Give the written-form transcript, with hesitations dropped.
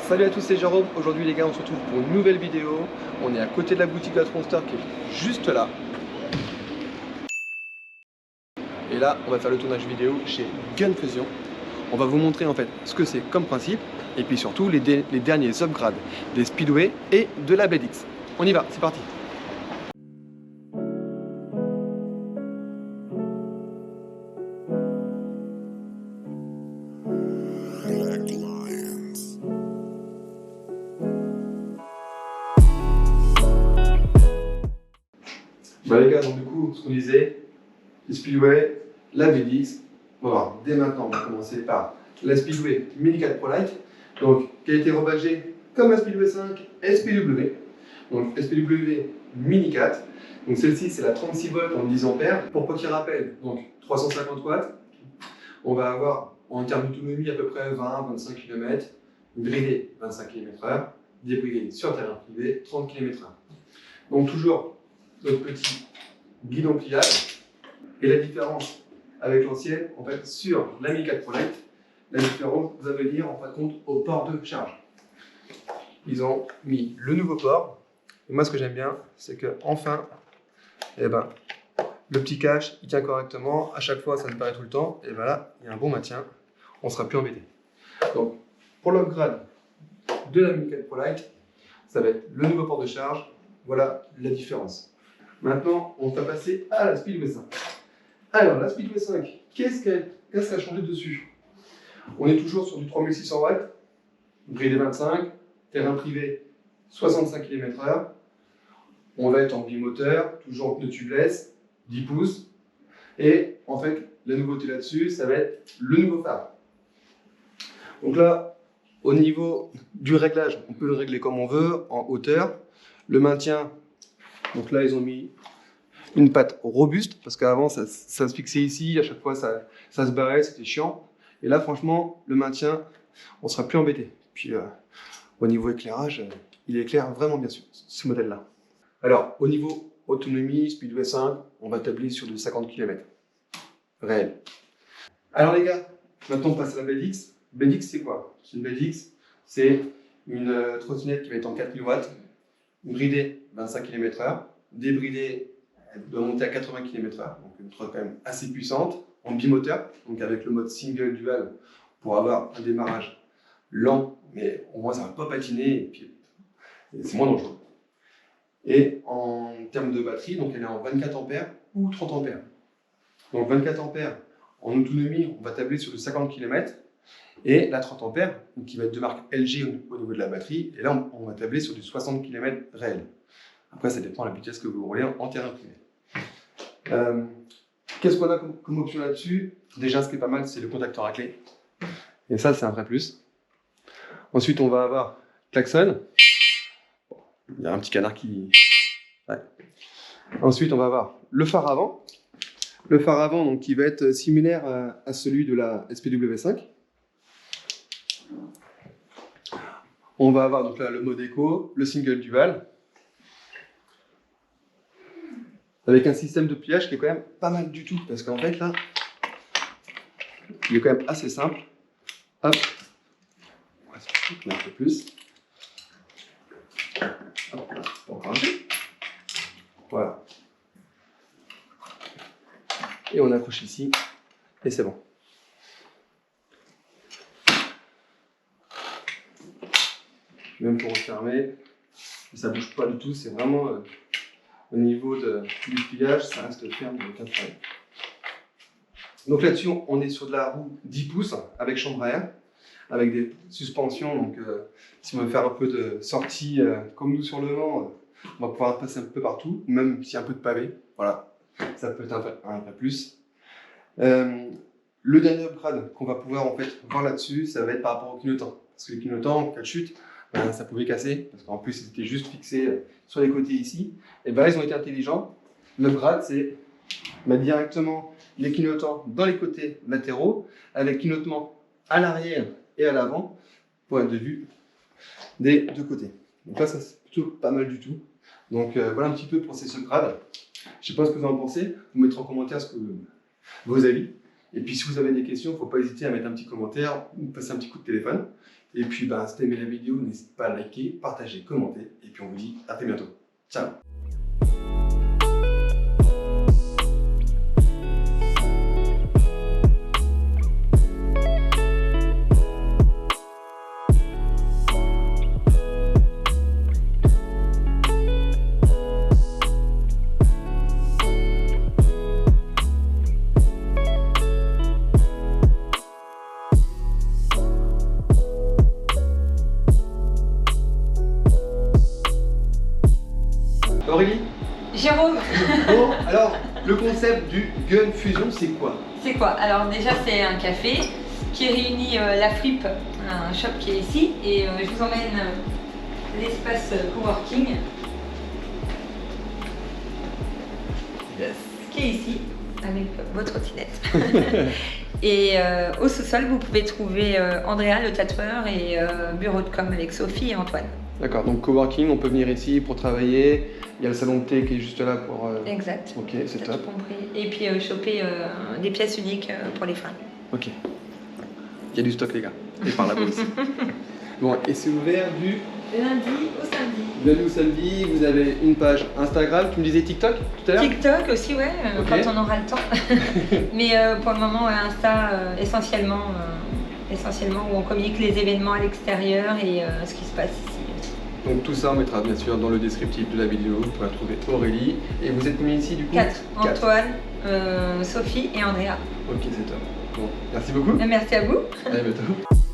Salut à tous, c'est Jérôme. Aujourd'hui les gars, on se retrouve pour une nouvelle vidéo. On est à côté de la boutique de la Tronster qui est juste là. Et là, on va faire le tournage vidéo chez Gunfusion. On va vous montrer en fait ce que c'est comme principe et puis surtout les derniers upgrades des Speedway et de la Blade X. On y va, c'est parti. Bah les gars, donc du coup, ce qu'on disait, les Speedway, la Blade X. On va voir dès maintenant, on va commencer par la Speedway Mini 4 Pro Lite, donc qui a été rebadgée comme la Speedway 5 SPW. Donc SPW Mini 4. Donc celle-ci c'est la 36 volts en 10 ampères. Pour petit rappel, donc 350 watts. On va avoir en termes d'autonomie à peu près 20-25 km, bridé 25 km/h, débridé sur terrain privé 30 km/h. Donc toujours notre petit guidon pliable. Et la différence avec l'ancienne, en fait, sur la Mi 4 Pro Lite, la différence va venir en fin de compte au port de charge. Ils ont mis le nouveau port. Et moi, ce que j'aime bien, c'est que enfin, eh ben, le petit cache, il tient correctement. À chaque fois, ça disparaît tout le temps. Et ben là, il y a un bon maintien. On ne sera plus embêté. Donc, pour l'upgrade de la Mi 4 Pro Lite, ça va être le nouveau port de charge. Voilà la différence. Maintenant, on va passer à la Speedway 5. Alors, la Speedway 5, qu'est-ce qu'elle a changé dessus? On est toujours sur du 3600 watts, bridé 25, terrain privé 65 km/h. On va être en bimoteur, toujours pneu tubeless, 10 pouces. Et en fait, la nouveauté là-dessus, ça va être le nouveau phare. Donc là, au niveau du réglage, on peut le régler comme on veut, en hauteur. Le maintien, donc là, ils ont mis une patte robuste, parce qu'avant, ça se fixait ici, à chaque fois, ça se barrait, c'était chiant. Et là, franchement, le maintien, on ne sera plus embêté. Puis, au niveau éclairage, il éclaire vraiment bien sûr, ce modèle-là. Alors, au niveau autonomie, Speedway 5, on va tabler sur du 50 km. Réel. Alors les gars, maintenant on passe à la Blade X. Blade X, c'est quoi? Une Blade X, c'est une trottinette qui va être en 4000 watts, bridée 25 km/h, débridée, elle doit monter à 80 km/h, donc une trotte quand même assez puissante, en bimoteur, donc avec le mode single dual pour avoir un démarrage lent, mais au moins ça ne va pas patiner et puis c'est moins dangereux. Et en termes de batterie, donc elle est en 24 ampères ou 30 ampères. Donc 24 ampères en autonomie, on va tabler sur le 50 km, et la 30 ampères, donc qui va être de marque LG au niveau de la batterie, et là on va tabler sur du 60 km réel. Après ça dépend de la vitesse que vous roulez en terrain privé. Qu'est-ce qu'on a comme option là-dessus? Déjà, ce qui est pas mal, c'est le contacteur à clé. Et ça, c'est un vrai plus. Ensuite, on va avoir klaxon. Il y a un petit canard qui... Ouais. Ensuite, on va avoir le phare avant. Le phare avant, donc, qui va être similaire à celui de la SPW5. On va avoir donc là le mode éco, le single dual, avec un système de pliage qui est quand même pas mal du tout, parce qu'en fait là, il est quand même assez simple. Hop, on va se mettre un peu plus. Hop, là, pour ranger. Voilà. Et on accroche ici, et c'est bon. Même pour refermer, ça bouge pas du tout, c'est vraiment au niveau du pliage, ça reste ferme, il n'y a aucun problème. Donc là-dessus, on est sur de la roue 10 pouces avec chambre à air, avec des suspensions. Donc si on veut faire un peu de sortie comme nous sur le vent, on va pouvoir passer un peu partout, même s'il y a un peu de pavé. Voilà, ça peut être un vrai plus. Le dernier upgrade qu'on va pouvoir en fait voir là-dessus, ça va être par rapport au clignotant. Parce que les clignotants, en cas de chute, ça pouvait casser, parce qu'en plus ils étaient juste fixés sur les côtés ici. Et bien là, ils ont été intelligents. L'upgrade, c'est directement les clignotants dans les côtés latéraux, avec clignotement à l'arrière et à l'avant, point de vue des deux côtés. Donc là, ça c'est plutôt pas mal du tout. Donc voilà un petit peu pour ces upgrades. Je ne sais pas ce que vous en pensez, vous mettrez en commentaire vos avis. Et puis si vous avez des questions, il ne faut pas hésiter à mettre un petit commentaire ou passer un petit coup de téléphone. Et puis, si tu aimé la vidéo, n'hésite pas à liker, partager, commenter. Et puis, on vous dit à très bientôt. Ciao. Aurélie? Jérôme. Bon, alors, le concept du Gun Fusion, c'est quoi? C'est quoi? Alors déjà, c'est un café qui réunit la Fripe, un shop qui est ici, et je vous emmène l'espace coworking. Yes. Qui est ici, avec votre trottinette. Et au sous-sol, vous pouvez trouver Andrea, le tatoueur, et bureau de com avec Sophie et Antoine. D'accord, donc coworking, on peut venir ici pour travailler. Il y a le salon de thé qui est juste là pour... Exact. Ok, c'est top. Tout compris. Et puis choper des pièces uniques pour les fringues. Ok. Il y a du stock, les gars. Et par là-bas aussi. Bon, et c'est ouvert du Lundi au samedi. lundi au samedi. Vous avez une page Instagram. Tu me disais TikTok tout à l'heure? TikTok aussi, ouais, Ok. quand on aura le temps. Mais pour le moment, Insta essentiellement où on communique les événements à l'extérieur et ce qui se passe ici. Donc tout ça, on mettra bien sûr dans le descriptif de la vidéo. Vous pourrez trouver Aurélie. Et vous êtes combien ici du coup? 4. Antoine, Sophie et Andrea. Ok, c'est top. Bon, merci beaucoup. Merci à vous. À bientôt.